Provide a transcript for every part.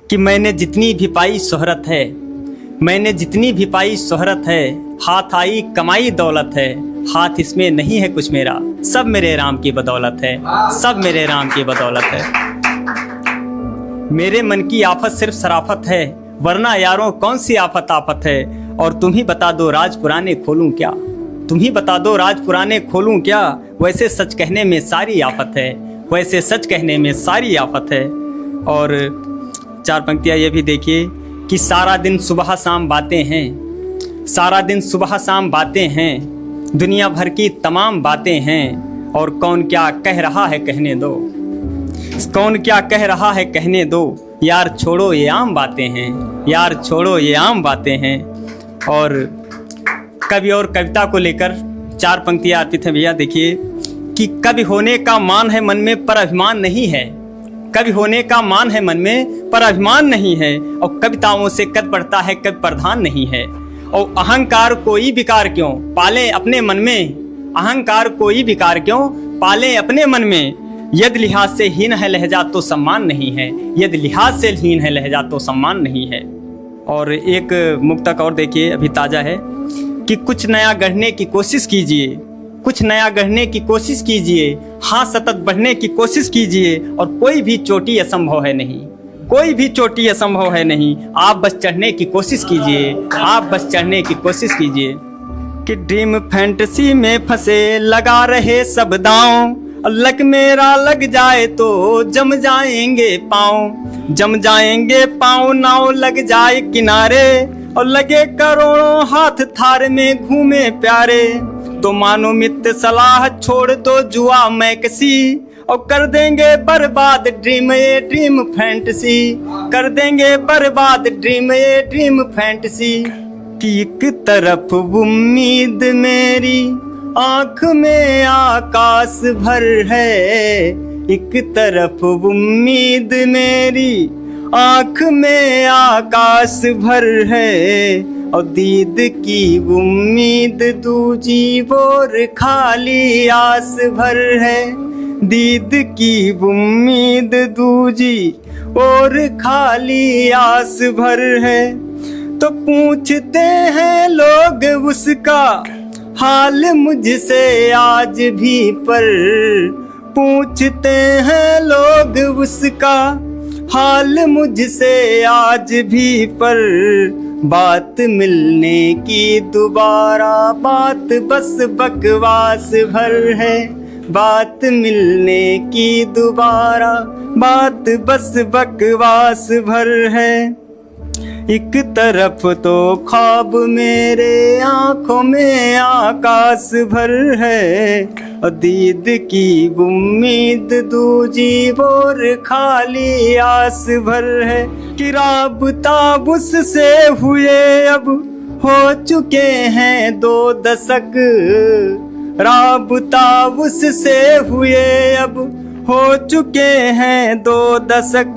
कि मैंने जितनी भी पाई शोहरत है, मैंने जितनी भी पाई शोहरत है, हाथ आई कमाई दौलत है, हाथ इसमें नहीं है कुछ मेरा, सब मेरे राम की बदौलत है, सब मेरे राम की बदौलत है। मेरे मन की आफत सिर्फ शराफत है, वरना यारों कौन सी आफत आफत है। और तुम ही बता दो राज पुराने खोलूं क्या, तुम ही बता दो राज पुराने खोलूं क्या। वैसे सच कहने में सारी आफत है, वैसे सच कहने में सारी आफत है। और 4 पंक्तियाँ ये भी देखिए कि सारा दिन सुबह शाम बातें हैं, सारा दिन सुबह शाम बातें हैं, दुनिया भर की तमाम बातें हैं। और कौन क्या कह रहा है कहने दो, कौन क्या कह रहा है कहने दो, यार छोड़ो ये आम बातें हैं, यार छोड़ो ये आम बातें हैं। और कवि और कविता को लेकर 4 पंक्तियाँ अर्पित हैं भैया। देखिए कि कवि होने का मान है मन में पर अभिमान नहीं है, कवि होने का मान है मन में पर अभिमान नहीं है। और कविताओं से कद बढ़ता है कवि प्रधान नहीं है। और अहंकार कोई विकार क्यों पाले अपने मन में, अहंकार कोई विकार क्यों पाले अपने मन में। यदि लिहाज से हीन है लहजा तो सम्मान नहीं है, यदि लिहाज से हीन है लहजा तो सम्मान नहीं है। और एक मुक्तक और देखिए अभी ताज़ा है कि कुछ नया गढ़ने की कोशिश कीजिए, कुछ नया गढ़ने की कोशिश कीजिए, हाँ सतत बढ़ने की कोशिश कीजिए। और कोई भी चोटी असंभव है नहीं, कोई भी चोटी असंभव है नहीं। आप बस चढ़ने की कोशिश कीजिए, आप बस चढ़ने की कोशिश कीजिए। कि ड्रीम फैंटेसी में फंसे लगा रहे सब दांव, लक मेरा लग जाए तो जम जाएंगे पाँव, जम जाएंगे पाँव। नाव लग जाए किनारे और लगे करोड़ों हाथ थार में घूमे प्यारे। तो मानो मित्र सलाह छोड़ दो जुआ मैकसी, और कर देंगे बर्बाद ड्रीम ये ड्रीम फैंटेसी, कर देंगे बर्बाद ड्रीम ये ड्रीम फैंटेसी। कि एक तरफ उम्मीद मेरी आँख में आकाश भर है, एक तरफ उम्मीद मेरी आँख में आकाश भर है। और दीद की उम्मीद दूजी बोर खाली आस भर है, दीद की उम्मीद दूजी और खाली आस भर है। तो पूछते हैं लोग उसका हाल मुझसे आज भी, पर पूछते हैं लोग उसका हाल मुझसे आज भी। पर बात मिलने की दोबारा बात बस बकवास भर है, बात मिलने की दोबारा बात बस बकवास भर है। एक तरफ तो ख्वाब मेरे आँखों में आकाश भर है, और दीद की उम्मीद दूजी बोर खाली आस भर है। कि राबता उससे हुए अब हो चुके हैं 2 दशक, राबता उससे हुए अब हो चुके हैं 2 दशक।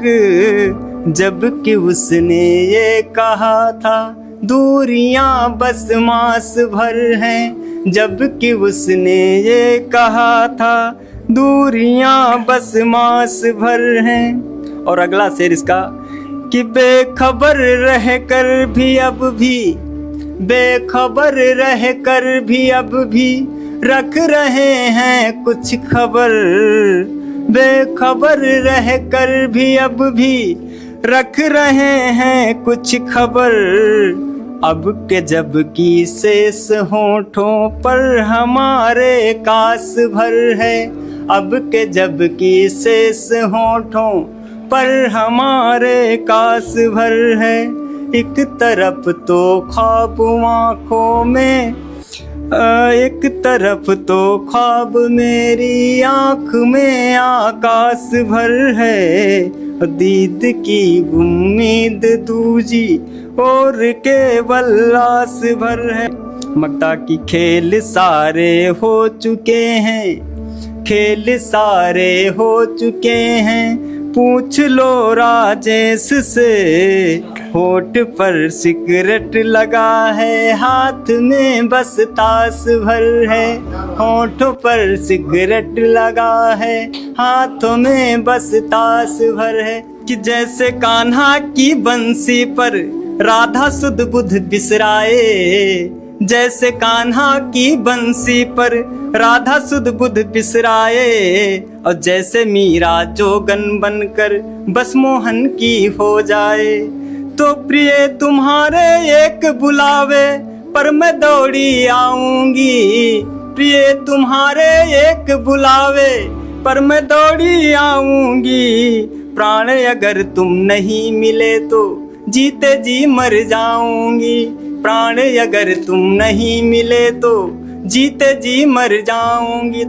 जबकि उसने ये कहा था दूरियां बस मास भर हैं, जबकि उसने ये कहा था दूरियां बस मास भर हैं। और अगला शेर इसका कि बेखबर रह कर भी अब भी, बेखबर रह कर भी अब भी रख रहे हैं कुछ खबर, बेखबर रह कर भी अब भी रख रहे हैं कुछ खबर। अब के जब की शेष होठों पर हमारे कास भर है, अब के जब की शेष होठों पर हमारे कास भर है। एक तरफ तो ख्वाब आँखों में, एक तरफ तो ख्वाब मेरी आँख में आकाश भर है, दीद की उम्मीद दूजी और केवल आस भर है। मक्ता की खेल सारे हो चुके हैं, खेल सारे हो चुके हैं। पूछ लो राजेश से, होठ पर सिगरेट लगा है, हाथ में बस ताश भर है। होठों पर सिगरेट लगा है, हाथों में बस ताश भर है। कि जैसे कान्हा की बंसी पर राधा सुध बुध बिसराए, जैसे कान्हा की बंसी पर राधा सुध बुध बिसराए, और जैसे मीरा जोगन बनकर बस मोहन की हो जाए। तो प्रिय तुम्हारे एक बुलावे पर मैं दौड़ी आऊंगी, प्रिय तुम्हारे एक बुलावे पर मैं दौड़ी आऊंगी। प्राण अगर तुम नहीं मिले तो जीते जी मर जाऊंगी, प्राण अगर तुम नहीं मिले तो जीते जी मर जाऊंगी।